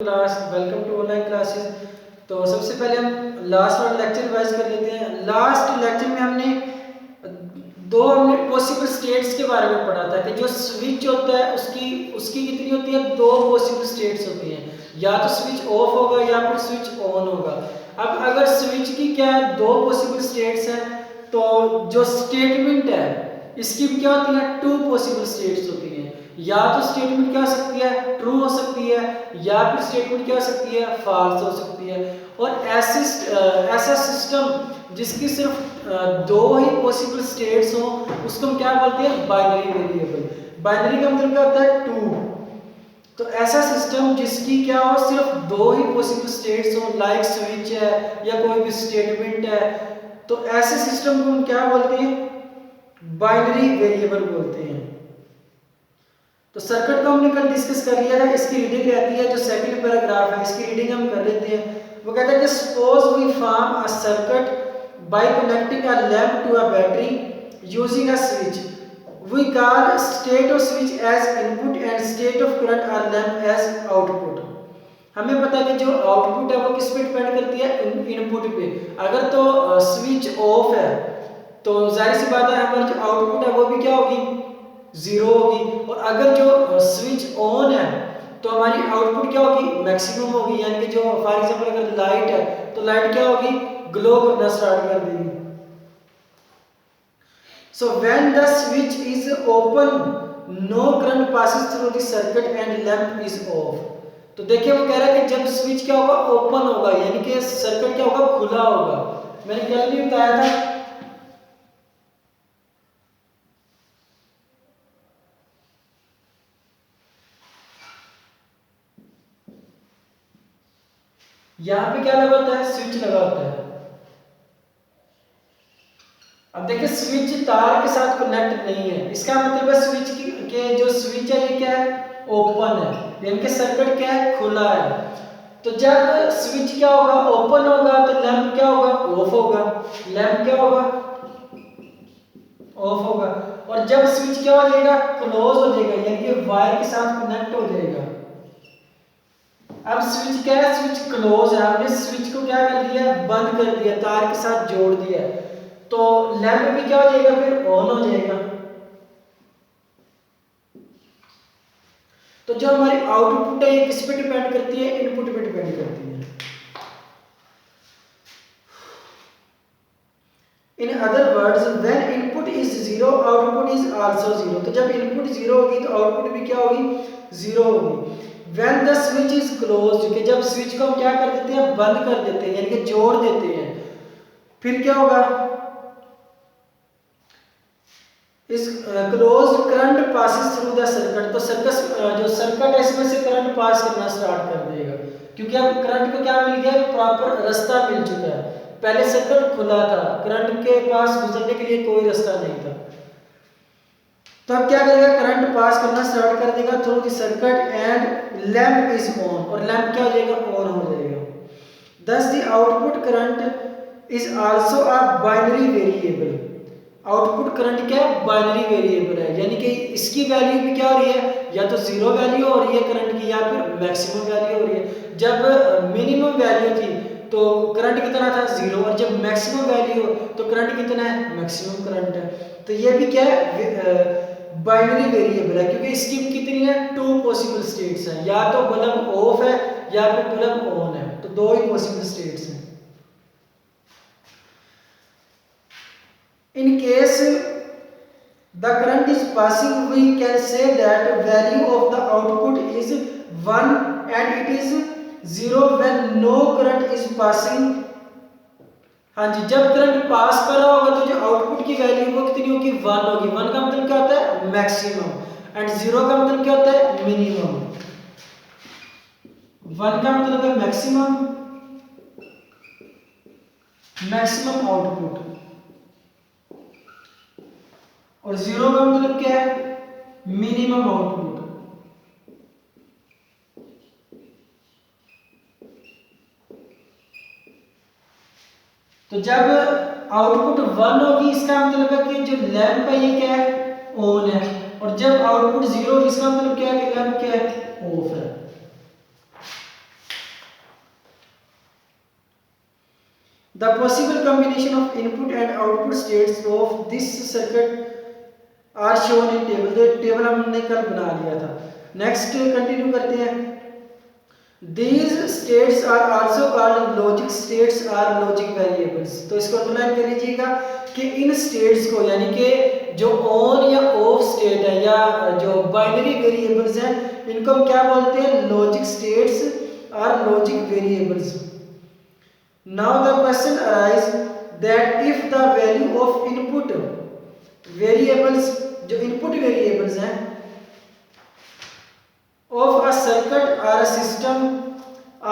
Class welcome to online classes. तो सबसे पहले हम लास्ट वाला लेक्चर रिवाइज कर लेते हैं। लास्ट लेक्चर में हमने पॉसिबल स्टेट्स के बारे में पढ़ा था कि जो स्विच होता है उसकी उसकी कितनी होती है, दो पॉसिबल स्टेट्स होती हैं, या तो स्विच ऑफ होगा या फिर स्विच ऑन होगा। अब अगर स्विच की क्या है, दो पॉसिबल स्टेट्स हैं, तो जो स्टेटमेंट है इसकी भी क्या होती है, टू पॉसिबल स्टेट्स होती हैं। या तो स्टेटमेंट क्या हो सकती है, ट्रू हो सकती है, या फिर स्टेटमेंट क्या हो सकती है, फॉल्स हो सकती है। और ऐसा सिस्टम जिसकी सिर्फ दो ही पॉसिबल स्टेट्स हो उसको हम क्या बोलते हैं, बाइनरी वेरिएबल। बाइनरी का मतलब क्या होता है, टू। तो ऐसा सिस्टम जिसकी क्या हो, सिर्फ दो ही पॉसिबल स्टेट्स हो, लाइक स्विच है या कोई भी स्टेटमेंट है, तो ऐसे सिस्टम को हम क्या बोलते हैं, बाइनरी वेरिएबल बोलते हैं। तो सर्किट को हमने कल डिस्कस कर लिया था। इसकी रीडिंग रहती है, जो सेकंड पैराग्राफ है इसकी रीडिंग हम कर लेते हैं। वो कहता है कि suppose we form a circuit by connecting a lamp to a battery using a switch, we call state of switch as input and state of current और लैंप एज आउटपुट। हमें पता है कि जो आउटपुट है वो किस पे डिपेंड करती है, इनपुट पे। अगर तो स्विच ऑफ है तो जाहिर सी बात है हमारी जो आउटपुट है वो भी क्या होगी, जीरो होगी। और अगर जो स्विच ऑन है तो हमारी आउटपुट क्या होगी, मैक्सिमम होगी। यानी कि जो फॉर एग्जांपल अगर लाइट है तो लाइट क्या होगी, ग्लो करना स्टार्ट कर देगी। So when the switch is open no current passes through the circuit and lamp is off. तो देखिए वो कह रहा है कि जब स्विच क्या होगा, ओपन होगा, यानी कि सर्किट क्या होगा, खुला होगा। मैंने कल भी बताया था, यहां पे क्या लगा होता है, स्विच लगा होता है। अब देखिए स्विच तार के साथ कनेक्ट नहीं है, इसका मतलब है स्विच के जो स्विच है ये क्या है, ओपन है, यानी कि सर्किट क्या है, खुला है। तो जब स्विच क्या होगा, ओपन होगा, तो लैंप क्या होगा, ऑफ होगा। लैंप क्या होगा, ऑफ होगा। और जब स्विच क्या हो जाएगा, क्लोज हो जाएगा, यानी कि वायर के साथ कनेक्ट हो जाएगा। अब स्विच क्या है, स्विच क्लोज है, हमने स्विच को क्या कर दिया, बंद कर दिया, तार के साथ जोड़ दिया, तो लैंप भी क्या हो जाएगा, फिर ऑन हो जाएगा। तो जो हमारी आउटपुट है ये किस पे डिपेंड करती है, इनपुट पे डिपेंड करती है। In other words when input is zero output is also zero. तो जब इनपुट जीरो होगी तो आउटपुट भी क्या होगी, जीरो होगी। When the switch is closed, कि जब स्विच को हम क्या कर देते हैं, बंद कर देते हैं, यानी कि जोड़ देते हैं, फिर क्या होगा, इस close current passes through the circuit. तो सर्किट जो सर्किट है इसमें से करंट पास करना स्टार्ट कर देगा, क्योंकि अब करंट को क्या मिल गया, प्रॉपर रास्ता मिल चुका है। पहले सर्किट खुला था, करंट के पास गुजरने के लिए कोई रास्ता नहीं था। तो अब क्या करेगा, करंट पास करना स्टार्ट कर देगा through the circuit and lamp is on, और लैंप क्या हो जाएगा, ऑन हो जाएगा। दस the output current is also a binary variable. Output current क्या है, बाइनरी वेरिएबल है, यानी कि इसकी वैल्यू भी क्या हो रही है, या तो जीरो वैल्यू हो रही है करंट की, या फिर मैक्सिमम वैल्यू हो रही है। जब मिनिमम वैल्यू थी तो करंट कितना था, जीरो, और जब मैक्सिमम वैल्यू हो तो करंट कितना है, मैक्सिमम करंट है। तो ये भी क्या है, बाइनरी वेरिएबल है, क्योंकि इसकी कितनी है, टू पॉसिबल स्टेट्स हैं, या तो बल्ब ऑफ है या फिर बल्ब ऑन है, तो दो ही पॉसिबल स्टेट्स हैं। In case the current is passing, we can say that value of the output is 1 and it is 0 when no current is passing। हाँ जी, जब करंट पास कर रहा होगा तो जो आउटपुट की वैल्यू वो कितनी होगी, 1 होगी। 1 का मतलब क्या होता है, मैक्सिमम, एंड 0 का मतलब क्या होता है, मिनिमम। 1 का मतलब है मैक्सिमम, मैक्सिमम आउटपुट, और 0 का मतलब क्या है, मिनिमम आउटपुट। तो जब आउटपुट 1 होगी इसका मतलब है कि जो लैंप है ये क्या है, ऑन है, और जब आउटपुट 0 होगी इसका मतलब क्या है कि लैंप क्या है, ऑफ है। The possible combination of input and output states of this circuit are shown in table. Table हमने कल बना लिया था। नेक्स्ट कंटिन्यू करते हैं। These states are also called logic states or logic variables। तो इसको अंडरलाइन कर लीजिएगा कि इन स्टेट्स को, यानी कि जो ऑन या ऑफ स्टेट है या जो बाइनरी वेरिएबल्स हैं, इनको हम क्या बोलते हैं? लॉजिक स्टेट्स और logic variables. Now the question arise that if the value of input variables, जो इनपुट वेरिएबल्स हैं of a circuit or a system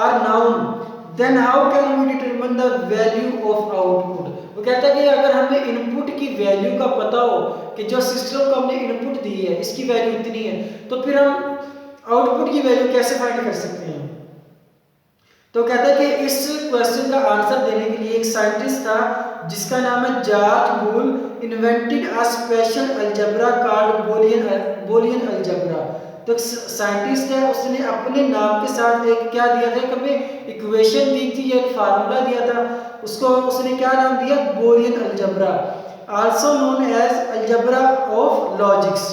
are known, then how can we determine the value of output। वो कहता है कि अगर हमें input की value का पता हो कि जो सिस्टम को हमने इनपुट दी है इसकी वैल्यू इतनी है, तो फिर हम आउटपुट की वैल्यू कैसे फाइंड कर सकते हैं? तो कहता है कि इस क्वेश्चन का आंसर देने के लिए एक साइंटिस्ट था जिसका नाम है George Boole, invented a special algebra called Boolean algebra. तो साइंटिस्ट है, उसने अपने नाम के साथ एक क्या दिया था, कभी इक्वेशन दी थी, एक फार्मूला दिया था, उसको उसने क्या नाम दिया? Boolean algebra, also known as algebra of logics.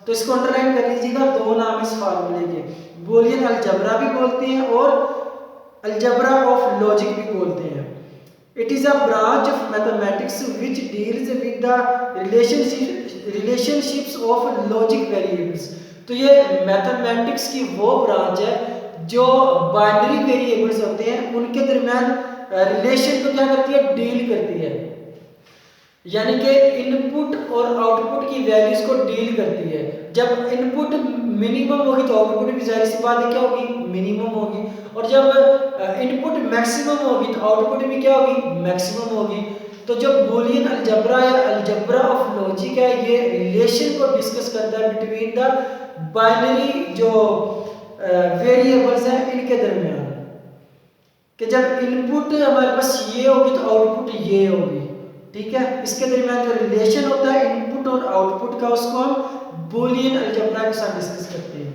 तो इसको अंडरलाइन कर लीजिएगा, दो नाम इस फार्मूले के, बोलियन अलजेब्रा भी बोलते हैं और अलजेब्रा ऑफ लॉजिक भी बोलते हैं। It is a branch of mathematics which deals with the relationships of logic variables. तो ये मैथमेटिक्स की वो ब्रांच है जो बाइनरी वेरिएबल्स होते हैं उनके दरमियान रिलेशन को क्या करती है? डील करती है, यानी कि इनपुट और आउटपुट की वैल्यूज को डील करती है। जब इनपुट मिनिमम होगी तो आउटपुट भी जाहिर सी बात है क्या होगी? मिनिमम होगी। और जब इनपुट मैक्सिमम होगी तो आउटपुट भी क्या होगी? मैक्सिमम होगी। तो जो बूलियन अलजेब्रा या अलजेब्रा ऑफ लॉजिक है, ये रिलेशन को डिस्कस करता है बिटवीन द बाइनरी जो वेरिएबल्स हैं इनके दरमियान, कि जब इनपुट हमारे पास ये होगी तो आउटपुट ये होगी, ठीक है? इसके दरमियान जो रिलेशन होता है इनपुट और आउटपुट का, उसको हम बूलियन अलजेब्रा के साथ डिस्कस करते हैं।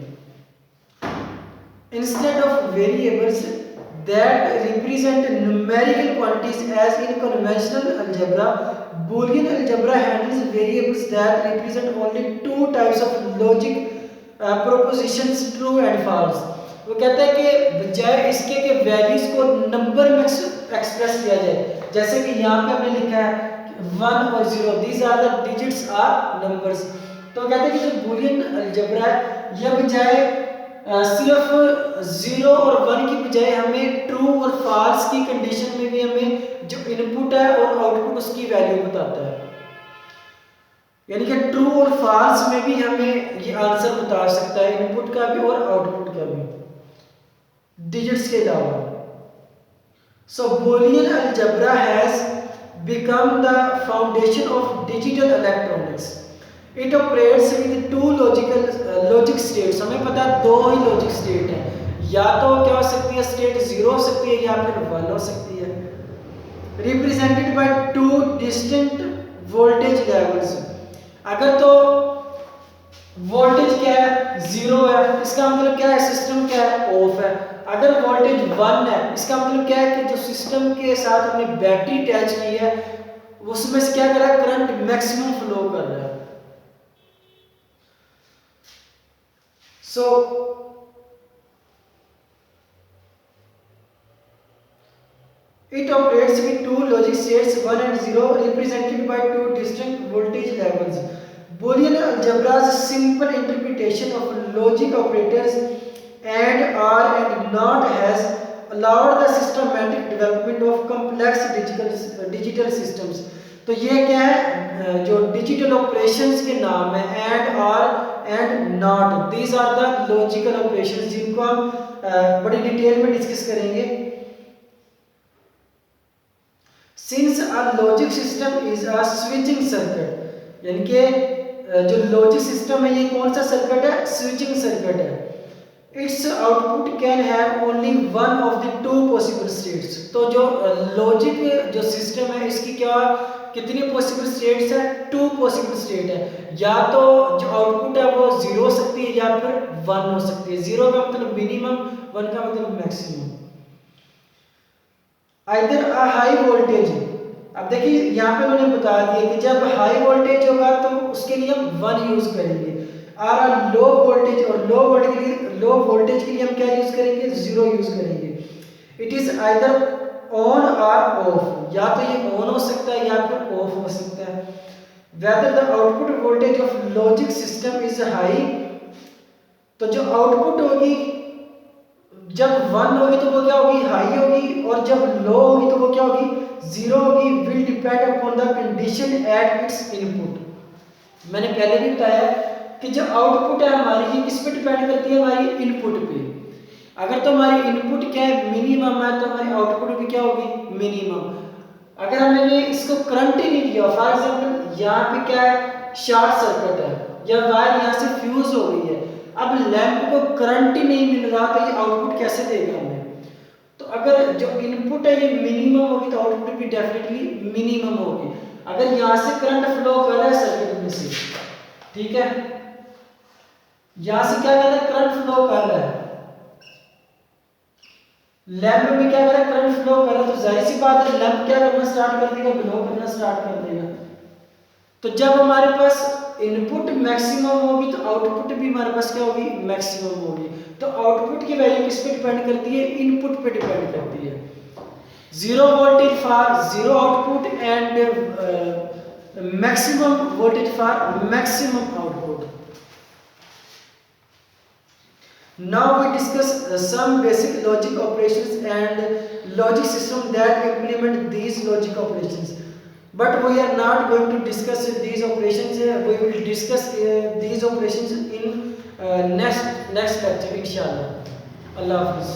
Instead of variables that represent numerical quantities as in conventional algebra, Boolean algebra handles variables that represent only two types of logic propositions, true and false। वो कहता है कि बजाय इसके कि वैल्यूज को नंबर में एक्सप्रेस किया जाए, जैसे कि यहाँ पे हमने लिखा है 1 और 0, these are the digits are numbers। तो कहते हैं कि जो बूलियन अलजेब्रा है यह बजाय सिर्फ 0 और 1 की बजाय हमें ट्रू और फॉल्स की कंडीशन में भी हमें जो इनपुट है और आउटपुट उसकी वैल्यू बताता है, यानी कि ट्रू और फॉल्स में भी हमें ये आंसर बता सकता है, इनपुट का भी और आउटपुट का भी, डिजिट्स के अलावा। So Boolean algebra has become the foundation of digital electronics. It operates with two logic states. हमें पता है दो ही लॉजिक स्टेट है, या तो क्या हो सकती है? स्टेट 0 हो सकती है या फिर 1 हो सकती है, represented by two distinct voltage levels. अगर तो वोल्टेज क्या है? 0 है, इसका मतलब क्या है? सिस्टम क्या है? ऑफ है। अगर वोल्टेज 1 है, इसका मतलब क्या है कि जो सिस्टम के साथ हमने बैटरी अटैच की है उसमें से क्या कर रहा है? करंट मैक्सिमम फ्लो कर रहा है। So it operates with two logic states 1 and 0 represented by two distinct voltage levels. Boolean algebra's simple interpretation of logic operators and or and not has allowed the systematic development of complex digital systems। तो ये क्या है? जो digital operations के नाम है and or and not, these are the logical operations, जिनको हम बड़ी डिटेल में डिस्कस करेंगे। Since a logic system is a switching circuit, यानी कि जो लॉजिक सिस्टम है ये कौन सा सर्किट है? स्विचिंग सर्किट है। It's output can have only one of the two possible states. तो जो लॉजिक जो सिस्टम है इसकी क्या कितनी पॉसिबल स्टेट्स है? 2 पॉसिबल स्टेट है, या तो जो आउटपुट है वो 0 हो सकती है या फिर 1 हो सकती है। 0 का मतलब मिनिमम, 1 का मतलब maximum. Either a high voltage. अब देखिए यहाँ पे मैंने बता दिया कि जब हाई वोल्टेज होगा तो उसके लिए हम 1 यूज करेंगे, और लो वोल्टेज के लिए हम क्या यूज करेंगे, 0 यूज करेंगे। इट इज आइदर ऑन और ऑफ, या तो ये ऑन हो सकता है या फिर ऑफ हो सकता है। Whether the output voltage of logic system is high, तो जो आउटपुट होगी जब 1 होगी तो वो क्या होगी, हाई होगी, और जब लो होगी तो वो क्या होगी, 0 होगी। Will depend upon the condition at its input. मैंने पहले भी बताया कि जो आउटपुट है हमारी, ये किस पे डिपेंड करती है, हमारी इनपुट पे। अगर तो हमारी इनपुट क्या है, मिनिमम है, तो हमारी आउटपुट भी क्या होगी, मिनिमम। अगर हमने इसको करंट ही नहीं दिया, फॉर एग्जांपल यहाँ पे क्या है, शॉर्ट सर्किट है, या वायर यहाँ से फ्यूज हो गई है, अब लैंप को करंट ही नहीं मिल रहा, तो ये आउटपुट कैसे देगा हमें। तो अगर जो इनपुट है ये मिनिमम होगी तो आउटपुट भी डेफिनेटली मिनिमम होगी। अगर यहाँ से करंट फ्लो कर रहा है सर्किट में से, ठीक है, यहाँ से क्या कर रहा है, करंट फ्लो कर रहा है, लैंप में क्या कर रहा है, करंट फ्लो कर रहा है, तो जाहिर सी बात है लैंप क्या करना स्टार्ट कर देगा, ग्लो करना स्टार्ट कर देगा। तो जब हमारे पास इनपुट मैक्सिमम होगी तो आउटपुट भी हमारे पास क्या होगी, मैक्सिमम होगी। तो आउटपुट की वैल्यू किस पे डिपेंड करती है, इनपुट पे डिपेंड करती है। 0 voltage for 0 output and maximum voltage for maximum output. Now we discuss some basic logic operations and logic system that implement these logic operations. But we are not going to discuss these operations. We will discuss these operations in next lecture, inshallah. Allah Hafiz.